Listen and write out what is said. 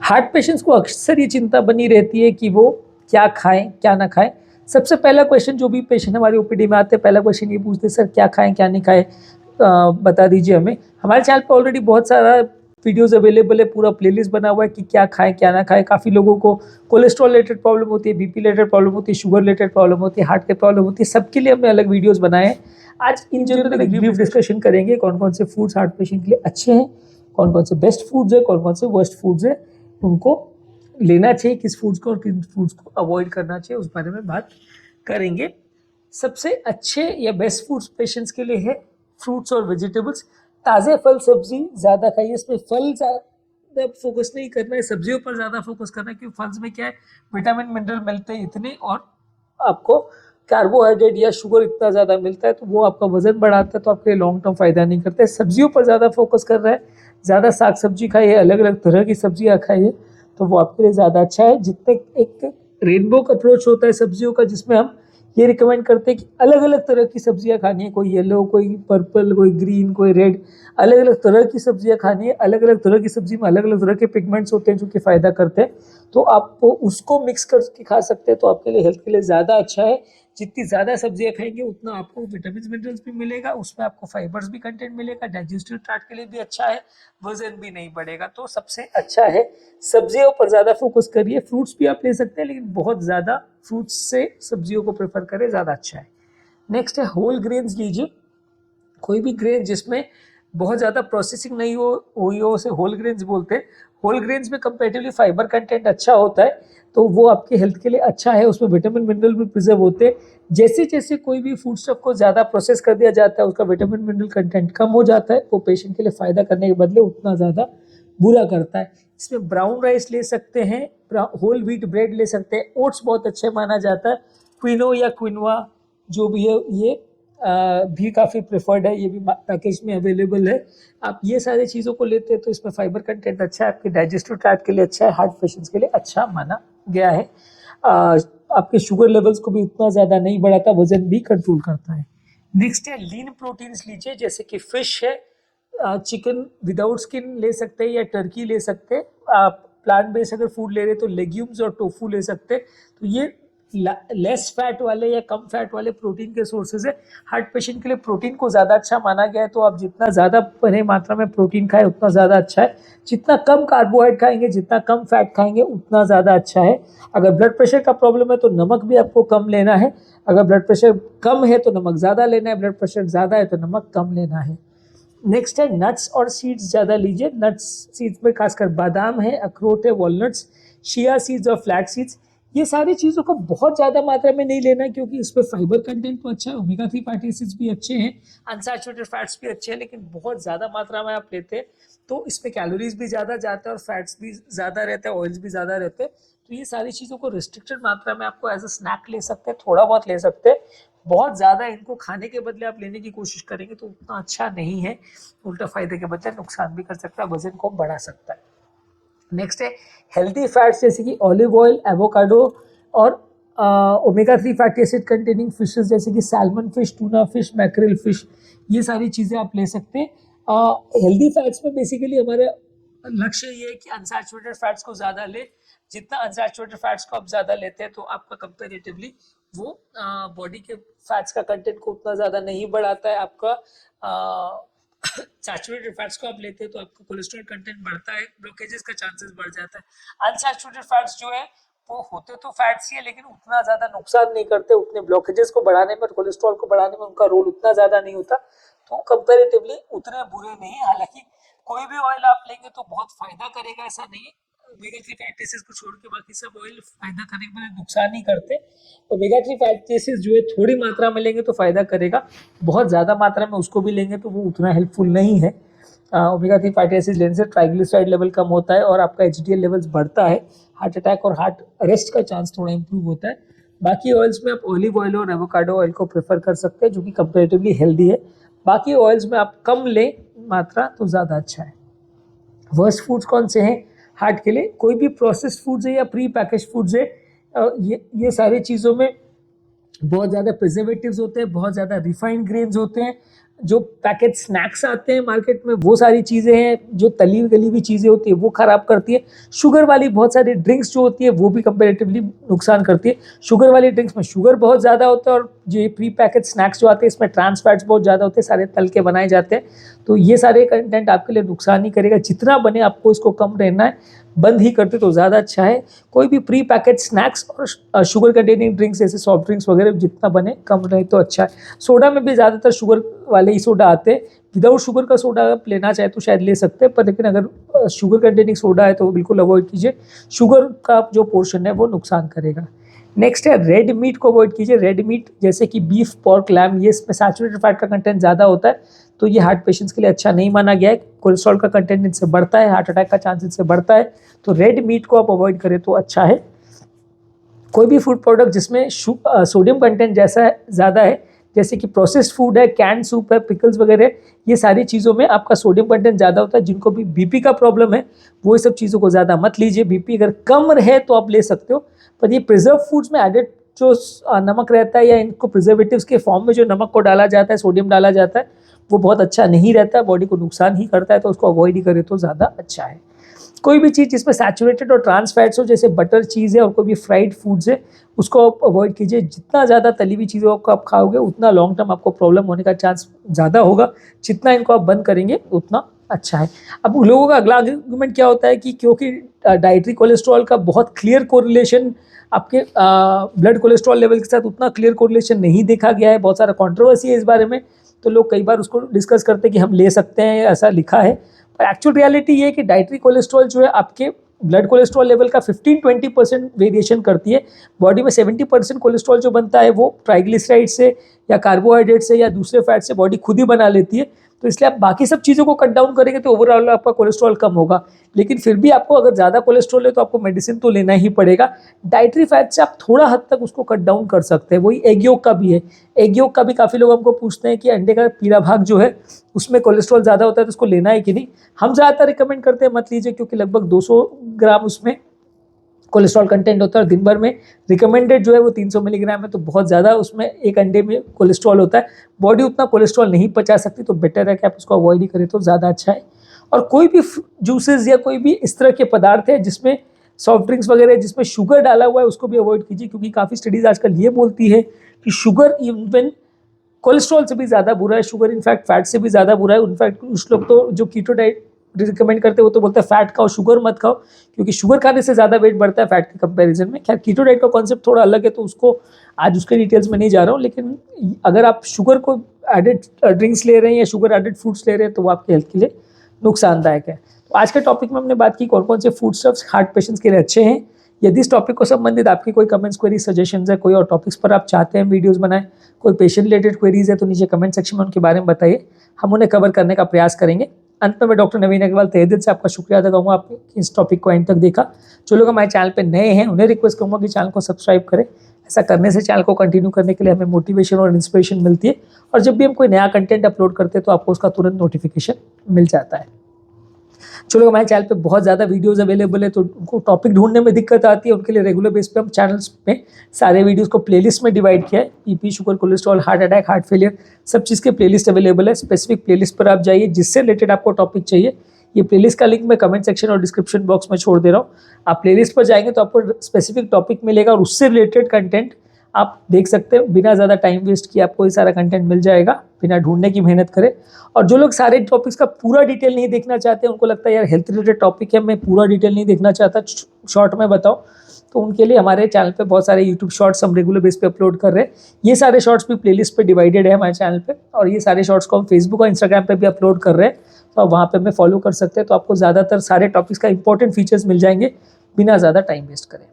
Heart patients को अक्सर ये चिंता बनी रहती है कि वो क्या खाएं क्या ना खाएं। सबसे पहला क्वेश्चन जो भी पेशेंट हमारी ओपीडी में आते हैं, पहला क्वेश्चन ये पूछते हैं, सर क्या खाएं क्या नहीं खाएं, बता दीजिए हमें। हमारे चैनल पर ऑलरेडी बहुत सारा वीडियोस अवेलेबल है, पूरा प्लेलिस्ट बना हुआ है कि क्या खाएं क्या ना खाएं। काफ़ी लोगों को कोलेस्ट्रॉल रिलेटेड प्रॉब्लम होती है, बीपी रिलेटेड प्रॉब्लम होती है, शुगर रिलेटेड प्रॉब्लम होती है, हार्ट की प्रॉब्लम होती है, सबके लिए हमने अलग वीडियोस बनाए हैं। आज इन जनरल एक ब्रीफ डिस्कशन करेंगे कौन कौन से फूड्स हार्ट पेशेंट के लिए अच्छे हैं, कौन कौन से बेस्ट फूड्स है, कौन कौन से वर्स्ट फूड्स है, उनको लेना चाहिए किस फूड्स को और किन फूड्स को अवॉइड करना चाहिए, उस बारे में बात करेंगे। सबसे अच्छे या बेस्ट फूड्स पेशेंट्स के लिए है फ्रूट्स और वेजिटेबल्स। ताज़े फल सब्जी ज़्यादा खाइए, इसमें फल ज़्यादा फोकस नहीं करना है, सब्जियों पर ज़्यादा फोकस करना है, क्योंकि फल्स में क्या है, विटामिन मिनरल मिलते हैं इतने, और आपको कार्बोहाइड्रेट या शुगर इतना ज़्यादा मिलता है तो वो आपका वजन बढ़ाता है, तो आपके लॉन्ग टर्म फायदा नहीं करता है। सब्जियों पर ज़्यादा फोकस कर रहा है, ज़्यादा साग सब्जी खाइए, अलग अलग तरह की सब्जियाँ खाइए, तो वो आपके लिए ज़्यादा अच्छा है। जितने एक रेनबो का अप्रोच होता है सब्जियों का, जिसमें हम ये रिकमेंड करते हैं कि अलग अलग तरह की सब्जियां खानी है, कोई येलो, कोई पर्पल, कोई ग्रीन, कोई रेड, अलग अलग तरह की सब्जियां खानी है। अलग अलग तरह की सब्जी में अलग अलग तरह के पिगमेंट्स होते हैं जो कि फ़ायदा करते हैं, तो आप उसको मिक्स करके खा सकते हैं, तो आपके लिए हेल्थ के लिए ज़्यादा अच्छा है। जितनी ज़्यादा सब्जियां खाएंगे उतना आपको विटामिन मिनरल्स भी मिलेगा, उसमें आपको फाइबर्स भी कंटेंट मिलेगा, डाइजेस्टिव ट्रैक्ट के लिए भी अच्छा है, वजन भी नहीं बढ़ेगा, तो सबसे अच्छा है सब्जियों पर ज़्यादा फोकस करिए। फ्रूट्स भी आप ले सकते हैं, लेकिन बहुत ज़्यादा फ्रूट्स से सब्जियों को प्रेफर करें, ज़्यादा अच्छा है। नेक्स्ट है होल ग्रेन्स लीजिए। कोई भी ग्रेन जिसमें बहुत ज़्यादा प्रोसेसिंग नहीं हुई हो उसे होल ग्रेन्स बोलते हैं। होल ग्रेन्स में कंपेरेटिवली फाइबर कंटेंट अच्छा होता है, तो वो आपके हेल्थ के लिए अच्छा है, उसमें विटामिन मिनरल भी प्रिजर्व होते हैं। जैसे जैसे कोई भी फूड स्टफ को ज़्यादा प्रोसेस कर दिया जाता है, उसका विटामिन मिनरल कंटेंट कम हो जाता है, वो पेशेंट के लिए फ़ायदा करने के बदले उतना ज़्यादा बुरा करता है। इसमें ब्राउन राइस ले सकते हैं, होल व्हीट ब्रेड ले सकते हैं, ओट्स बहुत अच्छे माना जाता है, क्विनो या क्विनवा जो भी है ये भी काफ़ी प्रेफर्ड है, ये भी पैकेज में अवेलेबल है। आप ये सारी चीज़ों को लेते हैं तो इसमें फाइबर कंटेंट अच्छा है, आपके डाइजेस्टिव ट्रैक्ट के लिए अच्छा है, हार्ट पेशेंट्स के लिए अच्छा माना गया है। आपके शुगर लेवल्स को भी उतना ज़्यादा नहीं बढ़ाता, वजन भी कंट्रोल करता है। नेक्स्ट है लीन प्रोटीन्स लीजिए, जैसे कि फिश है, चिकन विदाउट स्किन ले सकते हैं या टर्की ले सकते हैं। आप प्लांट बेस्ड अगर फूड ले रहे हैं तो लेग्यूम्स और टोफू ले सकते हैं, तो ये लेस फैट वाले या कम फैट वाले प्रोटीन के सोर्सेज है। हार्ट पेशेंट के लिए प्रोटीन को ज़्यादा अच्छा माना गया है, तो आप जितना ज़्यादा बड़े मात्रा में प्रोटीन खाएं उतना ज़्यादा अच्छा है। जितना कम कार्बोहाइड्रेट खाएंगे, जितना कम फैट खाएंगे उतना ज़्यादा अच्छा है। अगर ब्लड प्रेशर का प्रॉब्लम है तो नमक भी आपको कम लेना है, अगर ब्लड प्रेशर कम है तो नमक ज़्यादा लेना है, ब्लड प्रेशर ज़्यादा है तो नमक कम लेना है। नेक्स्ट है नट्स और सीड्स ज़्यादा लीजिए। नट्स सीड्स में खासकर बादाम है, अखरोट है, वॉलनट्स, शिया सीड्स और फ्लैक्स सीड्स, ये सारी चीज़ों को बहुत ज़्यादा मात्रा में नहीं लेना, क्योंकि इसमें फाइबर कंटेंट तो अच्छा है, ओमेगा 3 फैटी एसिड्स भी अच्छे हैं, अनसैचुरेटेड फैट्स भी अच्छे हैं, लेकिन बहुत ज़्यादा मात्रा में आप लेते हैं तो इसमें कैलोरीज भी ज़्यादा जाते हैं और फैट्स भी ज़्यादा रहते हैं, ऑयल्स भी ज़्यादा रहते हैं। तो ये सारी चीज़ों को रिस्ट्रिक्टेड मात्रा में आपको एज अ स्नैक ले सकते हैं, थोड़ा बहुत ले सकते हैं। बहुत ज़्यादा इनको खाने के बदले आप लेने की कोशिश करेंगे तो उतना अच्छा नहीं है, उल्टा फायदे के बदले नुकसान भी कर सकता है, वजन को बढ़ा सकता है। नेक्स्ट है हेल्दी फैट्स, जैसे कि ऑलिव ऑयल, एवोकाडो और omega 3 fatty acid containing fishes, जैसे कि salmon fish, tuna fish, mackerel fish, ये सारी चीज़ें आप ले सकते हैं। हेल्दी फैट्स में बेसिकली हमारे लक्ष्य ये है कि अनसैचुरेटेड फैट्स को ज़्यादा ले। जितना अनसैचुरेटेड फैट्स को आप ज़्यादा लेते हैं तो आपका कंपेरेटिवली वो बॉडी के फैट्स का कंटेंट को उतना ज़्यादा नहीं बढ़ाता है। आपका सैचुरेटेड फैट्स को आप लेते हैं तो आपका कोलेस्ट्रॉल कंटेंट बढ़ता है, ब्लॉकेजेस का चांसेस बढ़ जाता है। अनसैचुरेटेड फैट्स जो है वो होते तो फैट्स ही है, लेकिन उतना ज़्यादा नुकसान नहीं करते, उतने ब्लॉकेजेस को बढ़ाने में और कोलेस्ट्रॉल को बढ़ाने में उनका रोल उतना ज़्यादा नहीं होता, तो कंपेरेटिवली उतने बुरे नहीं। हालांकि कोई भी ऑयल आप लेंगे तो बहुत फायदा करेगा, ऐसा नहीं है। ओमेगा 3 फैटी एसिड्स को छोड़ के बाकी सब ऑयल फायदा करने के बाद नुकसान नहीं करते। ओमेगा 3 फैटी एसिड्स जो है थोड़ी मात्रा में लेंगे तो फायदा करेगा, बहुत ज़्यादा मात्रा में उसको भी लेंगे तो वो उतना हेल्पफुल नहीं है। ओमेगा 3 फैटी एसिड लेने से ट्राइग्लिसराइड लेवल कम होता है और आपका एचडीएल लेवल्स बढ़ता है, हार्ट अटैक और हार्ट अरेस्ट का चांस थोड़ा इंप्रूव होता है। बाकी ऑयल्स में आप ऑलिव ऑयल और एवोकाडो ऑयल को प्रेफर कर सकते हैं, जो कि कंपेरेटिवली हेल्दी है। बाकी ऑयल्स में आप कम लें मात्रा तो ज़्यादा अच्छा है। वर्स्ट फूड्स कौन से हैं हार्ट के लिए? कोई भी प्रोसेस्ड फूड्स है या प्री पैकेज फूड्स है, ये सारी चीज़ों में बहुत ज़्यादा प्रिजर्वेटिव्स होते हैं, बहुत ज़्यादा रिफाइंड ग्रेन्स होते हैं, जो पैकेट स्नैक्स आते हैं मार्केट में वो सारी चीज़ें हैं, जो तली गली हुई चीज़ें होती है वो ख़राब करती है। शुगर वाली बहुत सारी ड्रिंक्स जो होती है वो भी कंपैरेटिवली नुकसान करती है। शुगर वाली ड्रिंक्स में शुगर बहुत ज़्यादा होता है और जो प्री पैकेट स्नैक्स जो आते हैं इसमें ट्रांस फैट्स बहुत ज़्यादा होते हैं, सारे तल के बनाए जाते हैं। तो ये सारे कंटेंट आपके लिए नुकसान ही करेगा। जितना बने आपको इसको कम रहना है, बंद ही करते तो ज़्यादा अच्छा है। कोई भी प्री पैकेट स्नैक्स और शुगर कंटेनिंग ड्रिंक्स जैसे सॉफ्ट ड्रिंक्स वगैरह जितना बने कम रहे तो अच्छा है। सोडा में भी ज़्यादातर शुगर वाले ही सोडा आते हैं। विदाउट शुगर का सोडा आप लेना चाहे तो शायद ले सकते हैं, पर लेकिन अगर शुगर कंटेनिंग सोडा है तो बिल्कुल अवॉइड कीजिए। शुगर का जो पोर्शन है वो नुकसान करेगा। नेक्स्ट है रेड मीट को अवॉइड कीजिए। रेड मीट जैसे कि बीफ, पोर्क, लैम, ये इसमें सैचुरेटेड फैट का कंटेंट ज़्यादा होता है, तो ये हार्ट पेशेंट्स के लिए अच्छा नहीं माना गया है। कोलेस्ट्रॉल का कंटेंट इनसे बढ़ता है, हार्ट अटैक का चांस इनसे बढ़ता है, तो रेड मीट को आप अवॉइड करें तो अच्छा है। कोई भी फूड प्रोडक्ट जिसमें सोडियम कंटेंट जैसा ज़्यादा है, जैसे कि प्रोसेस्ड फूड है, कैन सूप है, पिकल्स वगैरह, ये सारी चीज़ों में आपका सोडियम कंटेंट ज़्यादा होता है। जिनको भी बीपी का प्रॉब्लम है वो ये सब चीज़ों को ज़्यादा मत लीजिए। बीपी अगर कम रहे तो आप ले सकते हो, पर ये प्रिजर्व फूड्स में एडेड जो नमक रहता है या इनको प्रिजर्वेटिव्स के फॉर्म में जो नमक को डाला जाता है, सोडियम डाला जाता है, वो बहुत अच्छा नहीं रहता है, बॉडी को नुकसान ही करता है, तो उसको अवॉइड ही करें तो ज़्यादा अच्छा है। कोई भी चीज़ जिसमें सैचुरेटेड और ट्रांस फैट्स हो, जैसे बटर, चीज़ है और कोई भी फ्राइड फूड्स है, उसको आप अवॉइड कीजिए। जितना ज़्यादा तली हुई चीज़ों को आप खाओगे उतना लॉन्ग टर्म आपको प्रॉब्लम होने का चांस ज़्यादा होगा। जितना इनको आप बंद करेंगे उतना अच्छा है। अब लोगों का अगला आर्गुमेंट क्या होता है कि क्योंकि डाइटरी कोलेस्ट्रॉल का बहुत क्लियर कोरिलेशन आपके ब्लड कोलेस्ट्रॉल लेवल के साथ उतना क्लियर कोरिलेशन नहीं देखा गया है, बहुत सारा कंट्रोवर्सी है इस बारे में, तो लोग कई बार उसको डिस्कस करते हैं कि हम ले सकते हैं, ऐसा लिखा है। पर एक्चुअल रियलिटी ये है कि डाइटरी कोलेस्ट्रॉल जो है आपके ब्लड कोलेस्ट्रॉल लेवल का 15-20% वेरिएशन करती है। बॉडी में 70% कोलेस्ट्रॉल जो बनता है वो ट्राइग्लिसराइड से या कार्बोहाइड्रेट से या दूसरे फैट से बॉडी खुद ही बना लेती है। तो इसलिए आप बाकी सब चीज़ों को कट डाउन करेंगे तो ओवरऑल आपका कोलेस्ट्रॉल कम होगा। लेकिन फिर भी आपको अगर ज़्यादा कोलेस्ट्रॉल है तो आपको मेडिसिन तो लेना ही पड़ेगा। डाइटरी फैट से आप थोड़ा हद तक उसको कट डाउन कर सकते हैं। वही एग योक का भी है। एग योक का भी काफ़ी लोग हमको पूछते हैं कि अंडे का पीला भाग जो है उसमें कोलेस्ट्रॉल ज़्यादा होता है तो उसको लेना है कि नहीं। हम ज़्यादातर रिकमेंड करते हैं मत लीजिए, क्योंकि लगभग 200 ग्राम उसमें कोलेस्ट्रॉल कंटेंट होता है और दिन भर में रिकमेंडेड जो है वो 300 मिलीग्राम है, तो बहुत ज़्यादा उसमें एक अंडे में कोलेस्ट्रॉल होता है। बॉडी उतना कोलेस्ट्रॉल नहीं पचा सकती, तो बेटर है कि आप उसको अवॉइड ही करें तो ज़्यादा अच्छा है। और कोई भी जूसेस या कोई भी इस तरह के पदार्थ है जिसमें सॉफ्ट ड्रिंक्स वगैरह जिसमें शुगर डाला हुआ है उसको भी अवॉइड कीजिए, क्योंकि काफ़ी स्टडीज़ आजकल ये बोलती है कि शुगर इवन कोलेस्ट्रॉल से भी ज़्यादा बुरा है। शुगर इनफैक्ट फैट से भी ज़्यादा बुरा है। इनफैक्ट कुछ लोग तो जो कीटो डाइट रिकमेंड करते हैं वो तो बोलते हैं फैट खाओ, शुगर मत खाओ, क्योंकि शुगर खाने से ज़्यादा वेट बढ़ता है फैट के कंपैरिजन में। खैर कीटो डाइट का कॉन्सेप्ट थोड़ा अलग है, तो उसको आज उसके डिटेल्स में नहीं जा रहा हूँ। लेकिन अगर आप शुगर को एडेड ड्रिंक्स ले रहे हैं या शुगर एडेड फूड्स ले रहे हैं तो वो आपके हेल्थ के लिए नुकसानदायक है। तो आज के टॉपिक में हमने बात की कौन कौन से फूड स्टफ्स हार्ट पेशेंट्स के लिए अच्छे हैं। यदि इस टॉपिक को संबंधित आपकी कोई कमेंट्स, क्वेरी, सजेशंस है, कोई और टॉपिक्स पर आप चाहते हैं वीडियोस बनाएं, कोई पेशेंट रिलेटेड क्वेरीज है, तो नीचे कमेंट सेक्शन में उनके बारे में बताइए, हम उन्हें कवर करने का प्रयास करेंगे। अंत में मैं डॉक्टर नवीन अग्रवाल तहे दिल से आपका शुक्रिया अदा करूँगा आपने इस टॉपिक को एंड तक देखा। जो लोग हमारे चैनल पे नए हैं उन्हें रिक्वेस्ट करूँगा कि चैनल को सब्सक्राइब करें। ऐसा करने से चैनल को कंटिन्यू करने के लिए हमें मोटिवेशन और इंस्पिरेशन मिलती है, और जब भी हम कोई नया कंटेंट अपलोड करते हैं तो आपको उसका तुरंत नोटिफिकेशन मिल जाता है। जो लोग हमारे चैनल पे बहुत ज़्यादा वीडियोस अवेलेबल है तो उनको टॉपिक ढूंढने में दिक्कत आती है, उनके लिए रेगुलर बेस पे हम चैनल्स में सारे वीडियोस को प्लेलिस्ट में डिवाइड किया है। BP, sugar, cholesterol, heart attack, heart failure, सब चीज़ के प्लेलिस्ट अवेलेबल है। स्पेसिफिक प्लेलिस्ट पर आप जाइए, जिससे रिलेटेड आपको टॉपिक चाहिए। ये प्लेलिस्ट का लिंक मैं कमेंट सेक्शन और डिस्क्रिप्शन बॉक्स में छोड़ दे रहा हूँ। आप प्लेलिस्ट पर जाएंगे तो आपको स्पेसिफिक टॉपिक मिलेगा और उससे रिलेटेड कंटेंट आप देख सकते हैं। बिना ज़्यादा टाइम वेस्ट किए आपको ये सारा कंटेंट मिल जाएगा, बिना ढूंढने की मेहनत करें। और जो लोग सारे टॉपिक्स का पूरा डिटेल नहीं देखना चाहते, उनको लगता है यार हेल्थ रिलेटेड टॉपिक है, मैं पूरा डिटेल नहीं देखना चाहता, शॉर्ट में बताओ, तो उनके लिए हमारे चैनल पे बहुत सारे यूट्यूब शॉर्ट्स हम रेगुलर बेस पे अपलोड कर रहे हैं। ये सारे शॉर्ट्स भी प्लेलिस्ट पे डिवाइडेड है हमारे चैनल पे, और ये सारे शॉर्ट्स को हम फेसबुक और इंस्टाग्राम पे भी अपलोड कर रहे हैं, तो आप वहाँ पे हमें फॉलो कर सकते हैं। तो आपको ज़्यादातर सारे टॉपिक्स का इंपॉर्टेंट फीचर्स मिल जाएंगे बिना ज़्यादा टाइम वेस्ट करें।